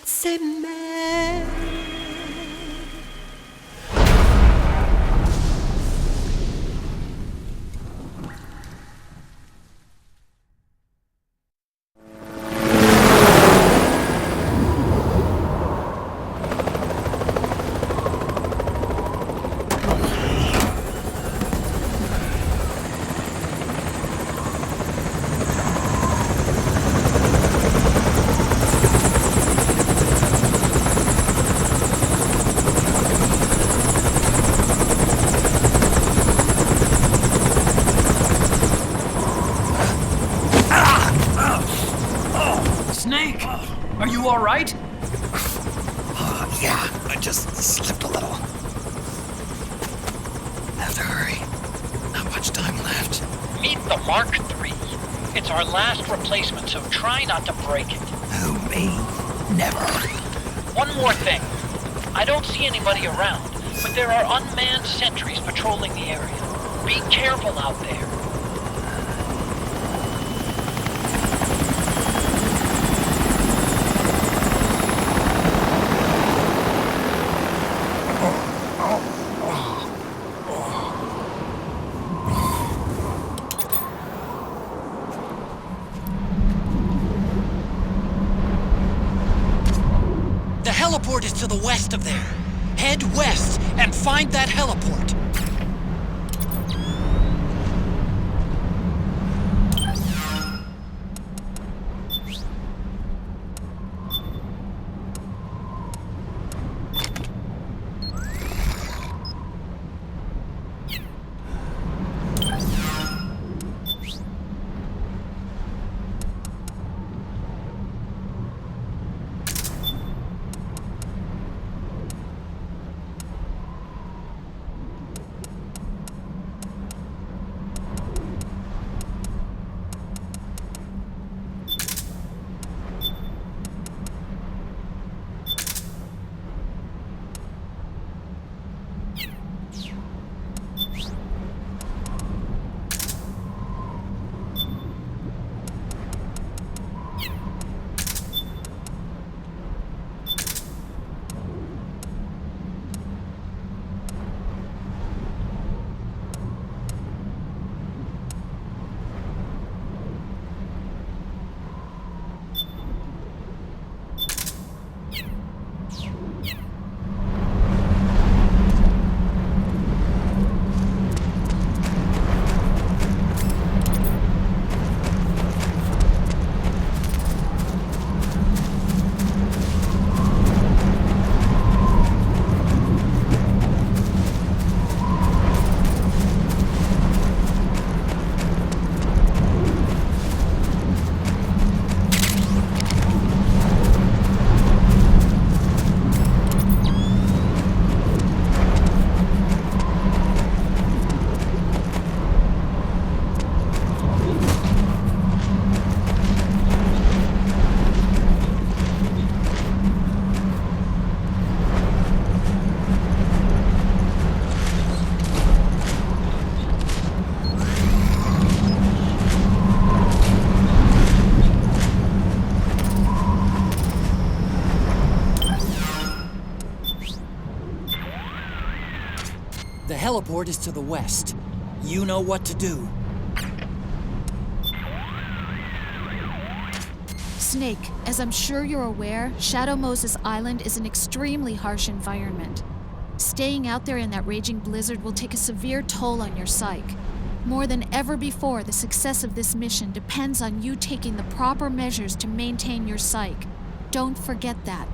s'aimer. Are you all right? Yeah, I just slipped a little. Have to hurry. Not much time left. Meet the Mark III. It's our last replacement, so try not to break it. Who, me? Never. One more thing. I don't see anybody around, but there are unmanned sentries patrolling the area. Be careful out there. The heliport is to the west of there. Head west and find that heliport. The heliport is to the west. You know what to do. Snake, as I'm sure you're aware, Shadow Moses Island is an extremely harsh environment. Staying out there in that raging blizzard will take a severe toll on your psyche. More than ever before, the success of this mission depends on you taking the proper measures to maintain your psyche. Don't forget that.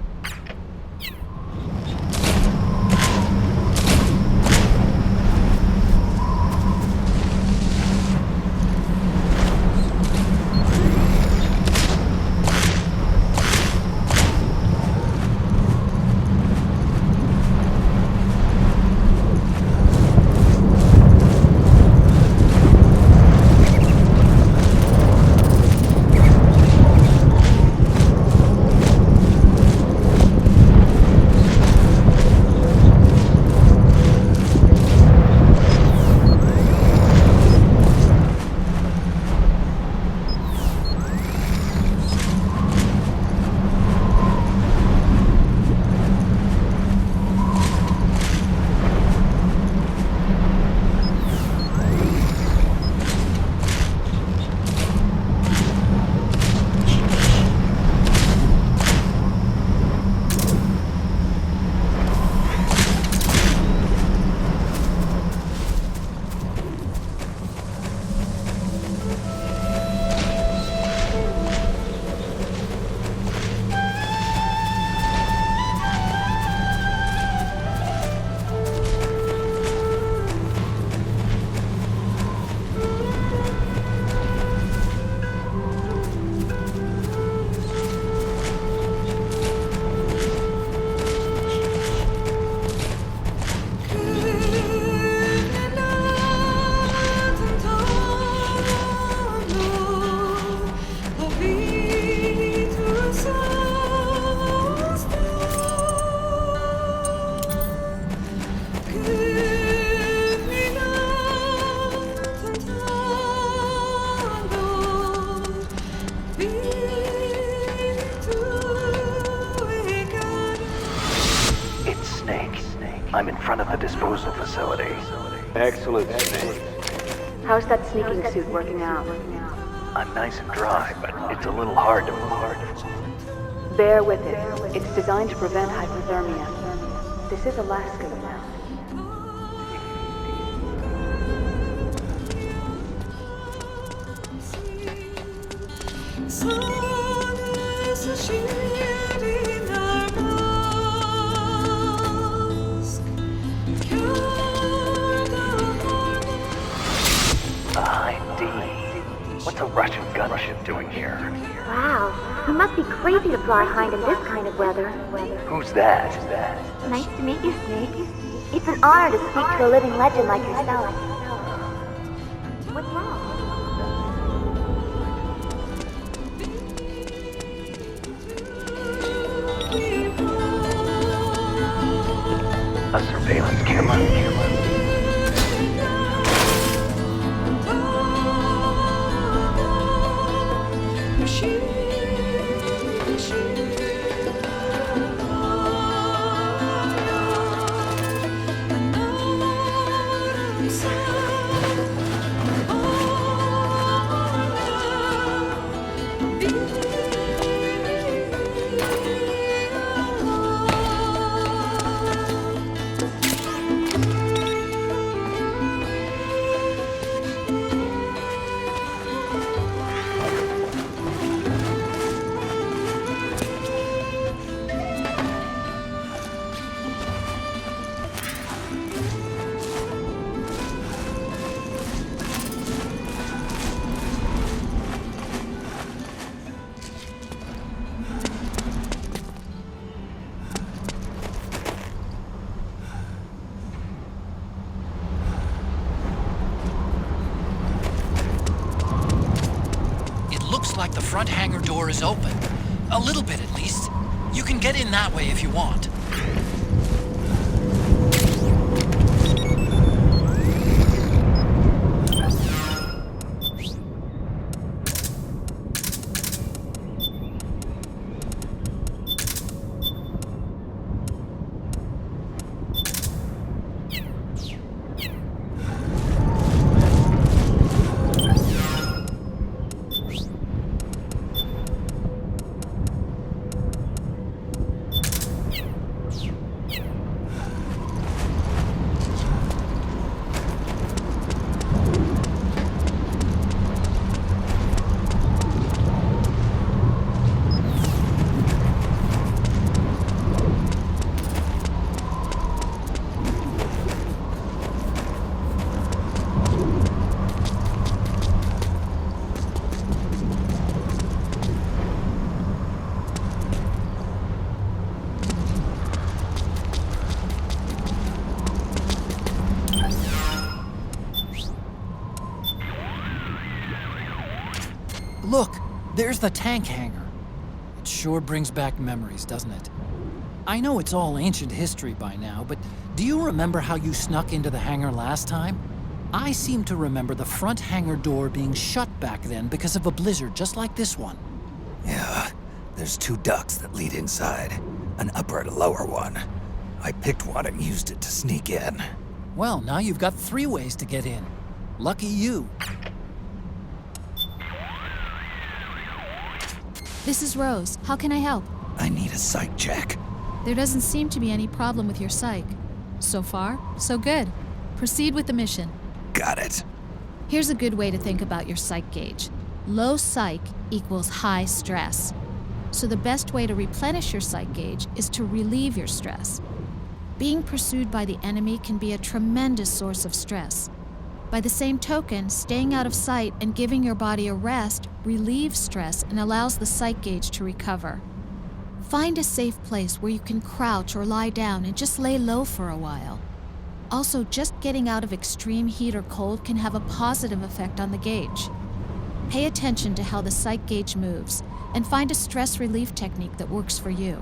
disposal facility. Excellent, Spain. How's that sneaking suit working out? I'm nice and dry, but it's a little hard to move. Bear with it. It's designed to prevent hypothermia. This is Alaska now. What's a Russian gunship doing here? Wow, he must be crazy to fly Hind in this kind of weather. Who's that? Nice to meet you, Snake. It's an honor to speak to a living legend like yourself. What's wrong? A surveillance camera? Like the front hangar door is open. A little bit at least. You can get in that way if you want. Look, there's the tank hangar. It sure brings back memories, doesn't it? I know it's all ancient history by now, but do you remember how you snuck into the hangar last time? I seem to remember the front hangar door being shut back then because of a blizzard just like this one. Yeah, there's two ducts that lead inside, an upper and a lower one. I picked one and used it to sneak in. Well, now you've got 3 ways to get in. Lucky you. This is Rose. How can I help? I need a psych check. There doesn't seem to be any problem with your psych. So far, so good. Proceed with the mission. Got it. Here's a good way to think about your psych gauge. Low psych equals high stress. So the best way to replenish your psych gauge is to relieve your stress. Being pursued by the enemy can be a tremendous source of stress. By the same token, staying out of sight and giving your body a rest relieves stress and allows the psych gauge to recover. Find a safe place where you can crouch or lie down and just lay low for a while. Also, just getting out of extreme heat or cold can have a positive effect on the gauge. Pay attention to how the psych gauge moves and find a stress relief technique that works for you.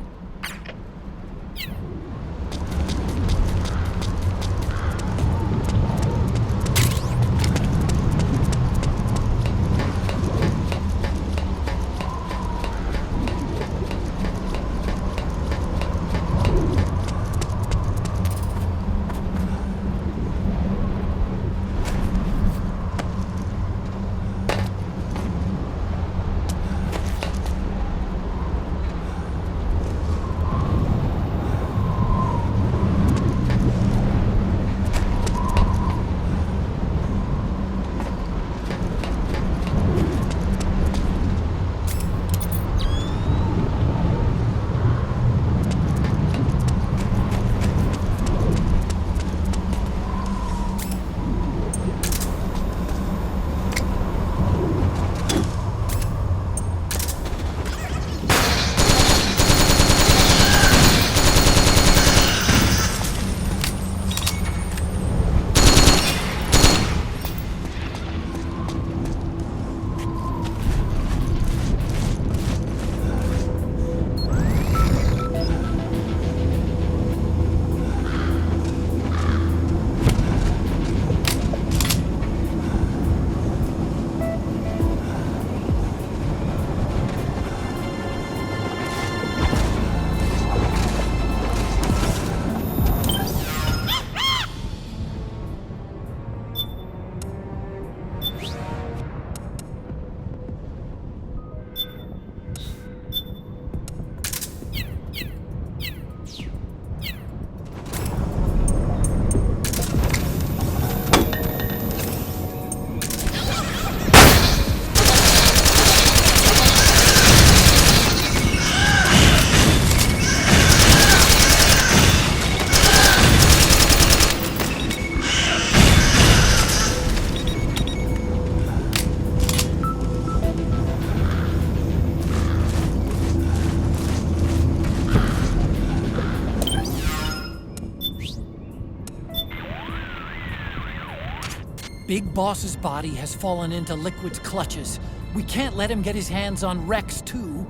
Big Boss's body has fallen into Liquid's clutches. We can't let him get his hands on Rex, too.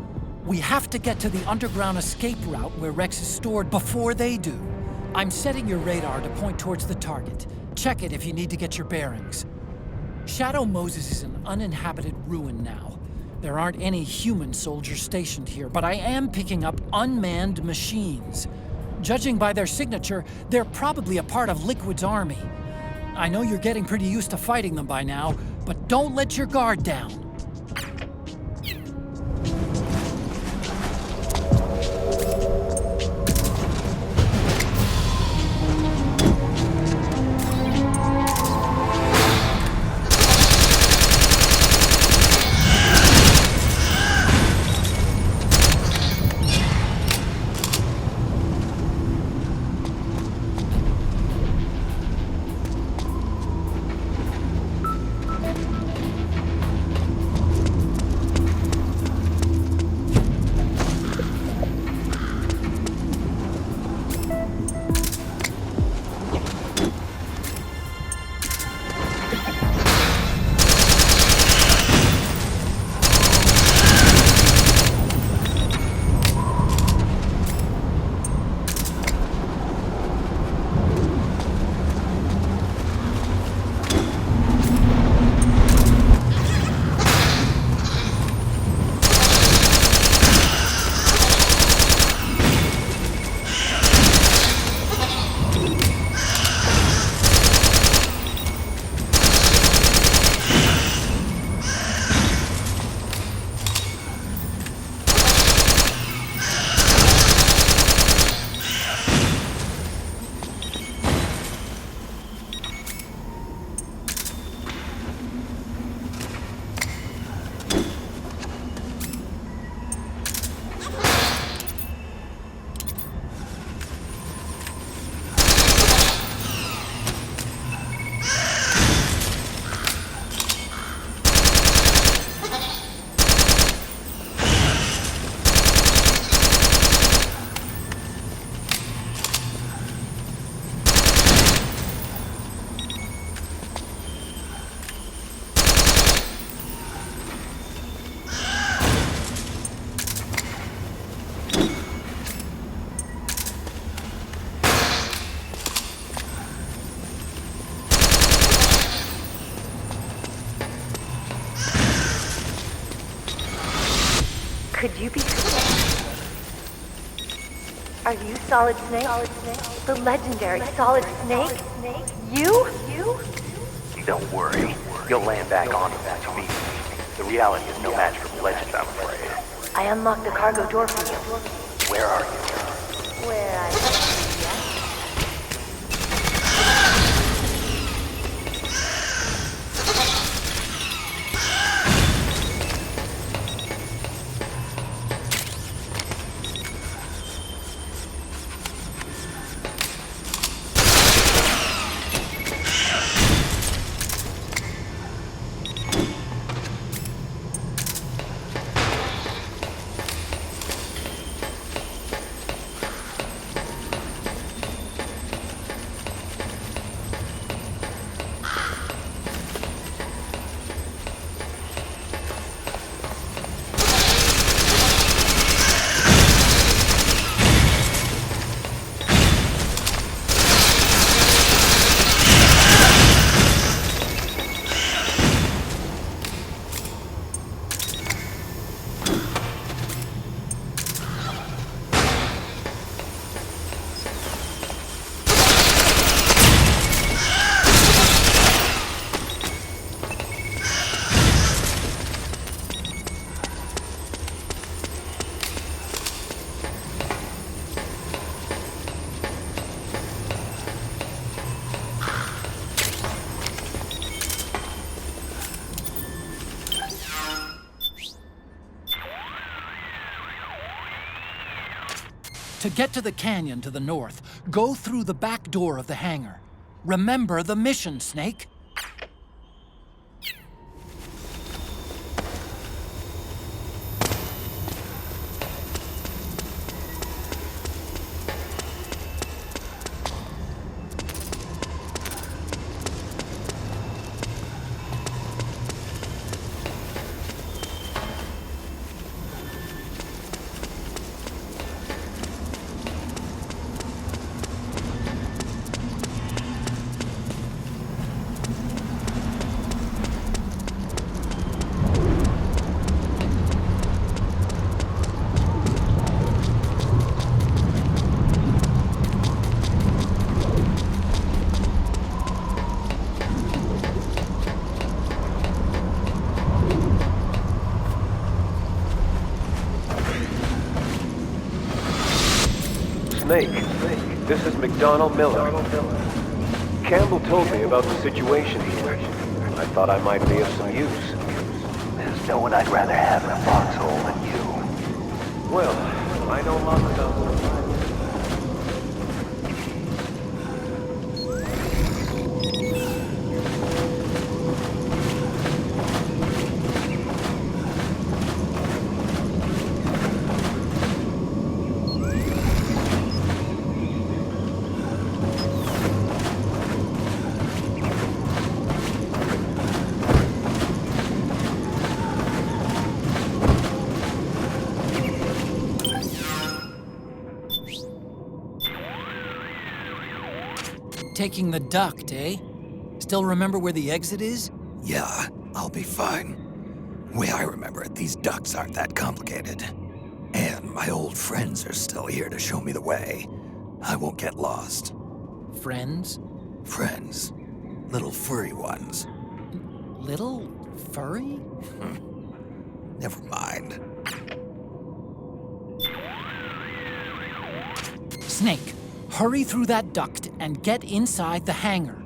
We have to get to the underground escape route where Rex is stored before they do. I'm setting your radar to point towards the target. Check it if you need to get your bearings. Shadow Moses is an uninhabited ruin now. There aren't any human soldiers stationed here, but I am picking up unmanned machines. Judging by their signature, they're probably a part of Liquid's army. I know you're getting pretty used to fighting them by now, but don't let your guard down. Could you be... Are you Solid Snake? The legendary Solid Snake? You? Don't worry. You'll land back on that to me. The reality is no match for legend, I'm afraid. I unlocked the cargo door for you. Where are you? Where I... To get to the canyon to the north, go through the back door of the hangar. Remember the mission, Snake. Snake. This is McDonald Miller. Campbell told me about the situation here. I thought I might be of some use. There's no one I'd rather have in a foxhole than you. Well, I know lots about them. Taking the duct, eh? Still remember where the exit is? Yeah, I'll be fine. Way I remember it, these ducts aren't that complicated. And my old friends are still here to show me the way. I won't get lost. Friends? Friends. Little furry ones. Little furry? Never mind. Snake, hurry through that duct and get inside the hangar.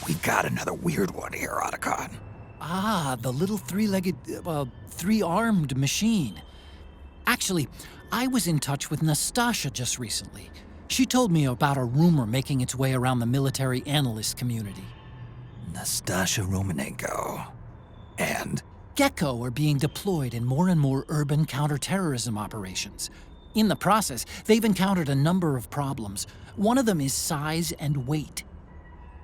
We've got another weird one here, Otacon. Ah, the little three-legged, three-armed machine. Actually, I was in touch with Nastasha just recently. She told me about a rumor making its way around the military analyst community. Nastasha Romanenko. And? Gecko are being deployed in more and more urban counterterrorism operations. In the process, they've encountered a number of problems. One of them is size and weight.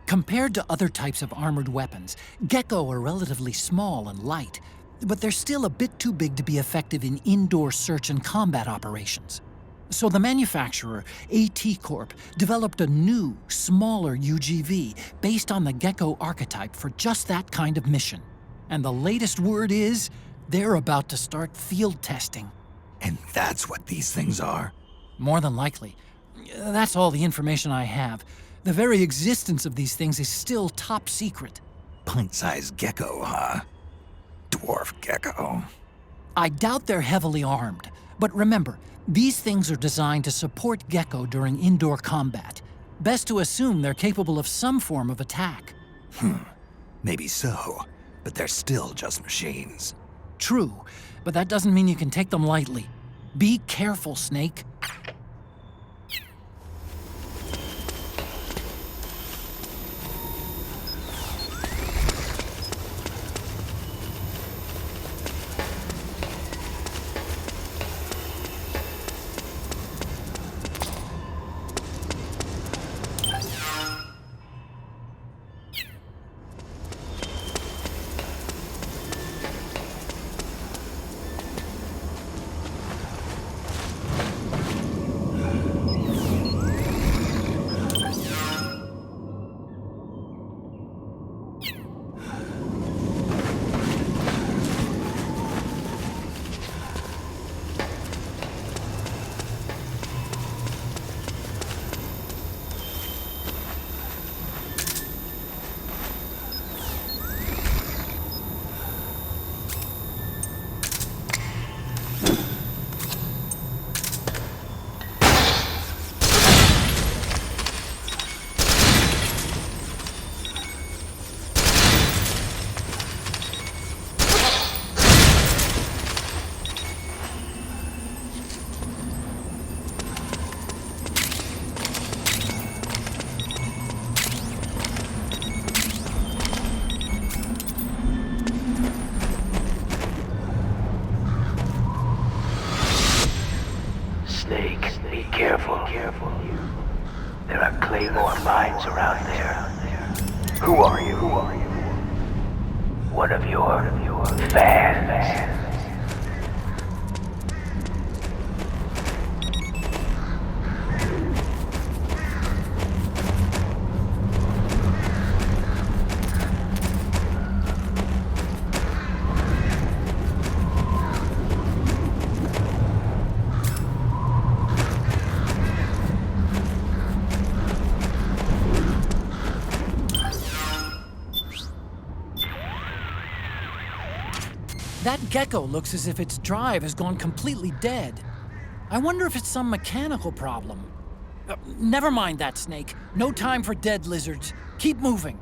Compared to other types of armored weapons, Gecko are relatively small and light, but they're still a bit too big to be effective in indoor search and combat operations. So the manufacturer, AT Corp, developed a new, smaller UGV based on the Gecko archetype for just that kind of mission. And the latest word is, they're about to start field testing. And that's what these things are? More than likely. That's all the information I have. The very existence of these things is still top secret. Pint-sized gecko, huh? Dwarf gecko. I doubt they're heavily armed. But remember, these things are designed to support Gecko during indoor combat. Best to assume they're capable of some form of attack. Maybe so, but they're still just machines. True, but that doesn't mean you can take them lightly. Be careful, Snake. There are claymore mines around there. Who are you? One of your fans. That gecko looks as if its drive has gone completely dead. I wonder if it's some mechanical problem. Never mind that, Snake. No time for dead lizards. Keep moving.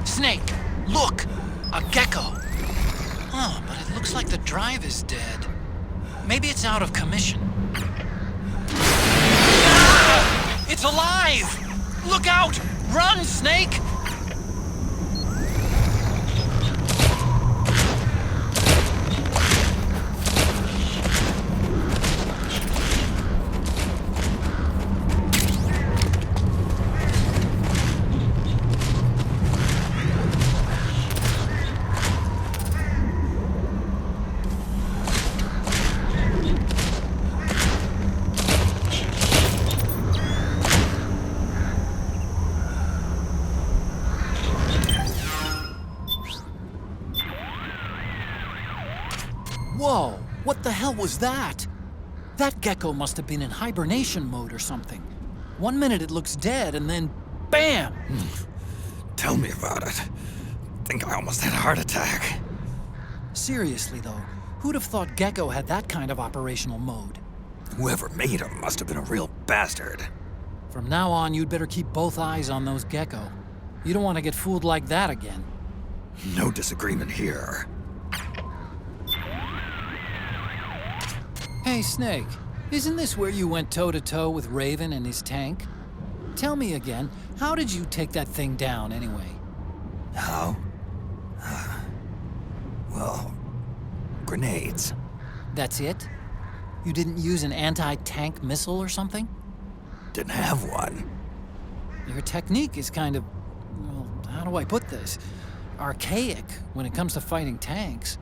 Snake, look! A gecko! Oh, but it looks like the drive is dead. Maybe it's out of commission. Ah! It's alive! Look out! Run, Snake! Whoa, what the hell was that? That gecko must have been in hibernation mode or something. 1 minute it looks dead and then BAM! Tell me about it. Think I almost had a heart attack. Seriously though, who'd have thought Gecko had that kind of operational mode? Whoever made him must have been a real bastard. From now on, you'd better keep both eyes on those Gecko. You don't want to get fooled like that again. No disagreement here. Hey, Snake, isn't this where you went toe-to-toe with Raven and his tank? Tell me again, how did you take that thing down anyway? How? Well, grenades. That's it? You didn't use an anti-tank missile or something? Didn't have one. Your technique is kind of... well, how do I put this? archaic when it comes to fighting tanks.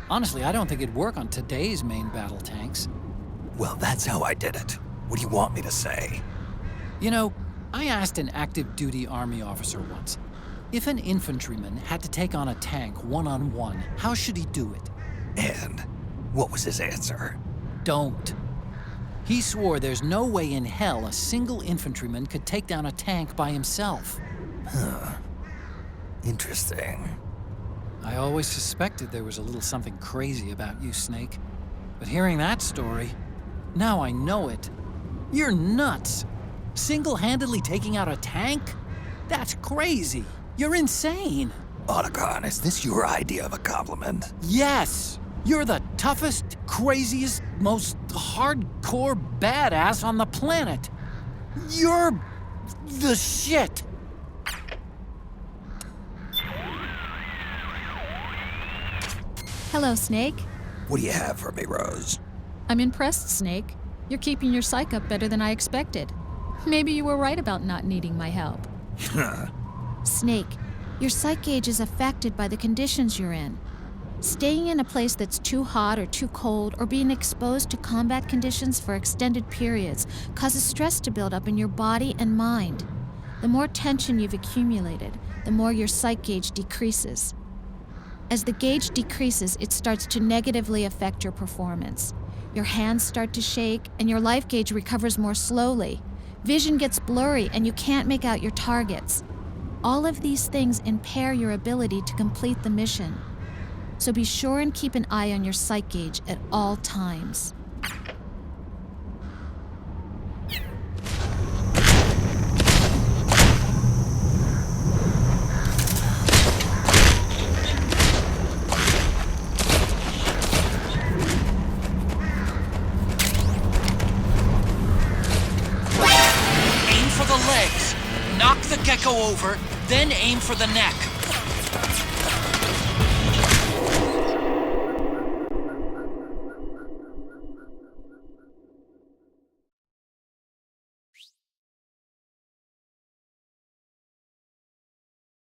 Honestly, I don't think it'd work on today's main battle tanks. Well, that's how I did it. What do you want me to say? You know, I asked an active duty army officer once, if an infantryman had to take on a tank one-on-one, how should he do it? And what was his answer? Don't. He swore there's no way in hell a single infantryman could take down a tank by himself. Huh. Interesting. I always suspected there was a little something crazy about you, Snake. But hearing that story, now I know it. You're nuts. Single-handedly taking out a tank? That's crazy. You're insane. Otacon, is this your idea of a compliment? Yes. You're the toughest, craziest, most hardcore badass on the planet. You're the shit. Hello, Snake. What do you have for me, Rose? I'm impressed, Snake. You're keeping your psych up better than I expected. Maybe you were right about not needing my help. Snake, your psych gauge is affected by the conditions you're in. Staying in a place that's too hot or too cold, or being exposed to combat conditions for extended periods causes stress to build up in your body and mind. The more tension you've accumulated, the more your psych gauge decreases. As the gauge decreases, it starts to negatively affect your performance. Your hands start to shake, and your life gauge recovers more slowly. Vision gets blurry, and you can't make out your targets. All of these things impair your ability to complete the mission. So be sure and keep an eye on your psych gauge at all times. Aim for the legs. Knock the gecko over, then aim for the neck.